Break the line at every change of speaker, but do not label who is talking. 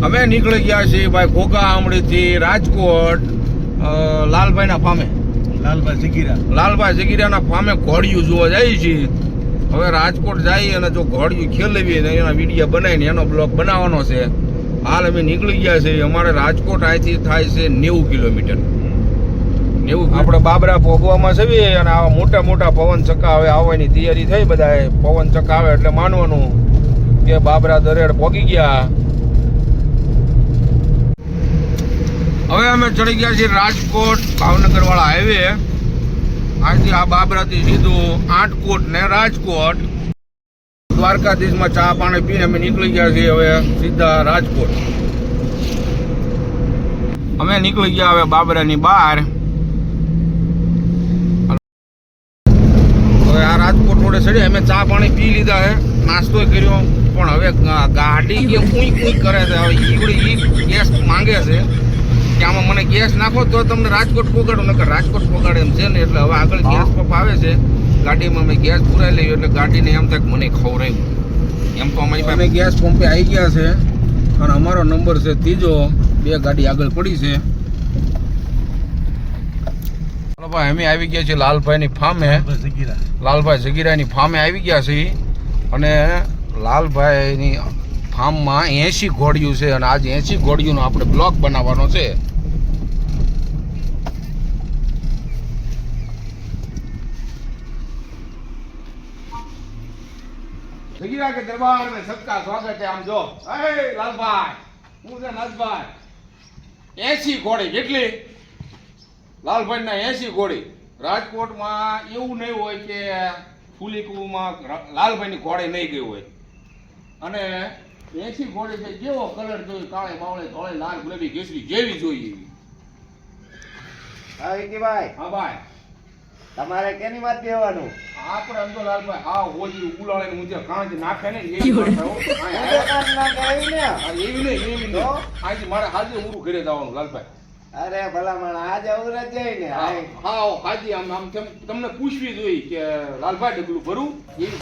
અમે નીકળી ગયા છીએ ભાઈ ઘોઘા આમડીથી રાજકોટ લાલભાઈના ફામે. લાલભાઈ જગીરાના ફામે ઘોડિયું જોવા જાય છે. હવે રાજકોટ જઈએ અને જો ઘોડિયું ખેલવી ને એના વિડીયો બનાવીને એનો બ્લોગ બનાવવાનો છે. હાલ અમે નીકળી ગયા છીએ. અમારે રાજકોટ અહીંથી થાય છે 90 કિલોમીટર. 90 આપણે બાબરા ભોગવામાં છે અને આવા મોટા મોટા પવન ચક્કા હવે આવવાની તૈયારી થઈ. બધા પવન ચક્કા આવે એટલે માનવાનું કે બાબરા દરેડ પહોંચી ગયા. હવે અમે ચડી ગયા છીએ રાજકોટ ભાવનગર વાળા હાઈવે. અહીંથી આ બાબરાથી સીધું આટકોટ ને રાજકોટ. દ્વારકાધીશમાં ચા પાણી પીને અમે નીકળી ગયા છીએ હવે સીધા રાજકોટ. અમે નીકળી ગયા હવે બાબરાની બહાર. હવે આ રાજકોટ રોડે ચડી અમે ચા પાણી પી લીધા છે, નાસ્તો કર્યો. પણ હવે ગાડી કે કુઈ કુઈ કરે છે. હવે ઈવડી ગેસ માંગે છે કે આમાં મને ગેસ નાખો તો તમને રાજકોટ પહોંચાડું, નકર રાજકોટ પહોંચાડે એમ છે ને. એટલે હવે આગળ ગેસ પંપ આવે છે, ગાડીમાં અમે ગેસ પુરાઈ લઈએ એટલે ગાડીને એમ થાય કે મને ખવડાવ્યું. એમ તો અમારી પાસે ગેસ પંપે આવી ગયા છે અને અમારો નંબર છે 3. 2 ગાડી આગળ પડી છે. ચાલો ભાઈ અમે આવી ગયા છીએ લાલભાઈની ફામે. લાલભાઈ જગીરાની ફામે આવી ગયા છીએ અને લાલભાઈની ફાર્મમાં 80 ઘોડિયું છે અને આજે 80 ઘોડિયુંનો આપણે બ્લોગ બનાવવાનો છે. જગીરા કે દરબાર में सबका स्वागत है. આમ જો એ લાલભાઈ, હું છે નાથભાઈ. 80 ઘોડી કેટલી? લાલભાઈના 80 ઘોડી. રાજકોટમાં એવું નહીં હોય કે ફૂલીકુમાં લાલભાઈની ઘોડી નહીં ગઈ હોય. અને 80 ઘોડી છે, જેવો કલર જોઈએ કાળે બાવળે ધોળે લાલ ગુલાબી કેસરી જેવી જોઈએ.
હા વિકીભાઈ.
હા ભાઈ,
તમારે કેની વાત કહેવાનું?
આપણે અંજો લાલભાઈ હા હોજી ઉલાળે મુજે કાંજ નાખે ને એવી વાત હો. એવી નહીં આજે મારે હાજે ઉરું ઘરે જવાનું લાલભાઈ.
અરે ભલામણ આજે ઉરજ જાય ને.
હા હાજી આમ આમ તમને પૂછવી જોઈએ કે લાલભાઈ ડગલું ભરું એવી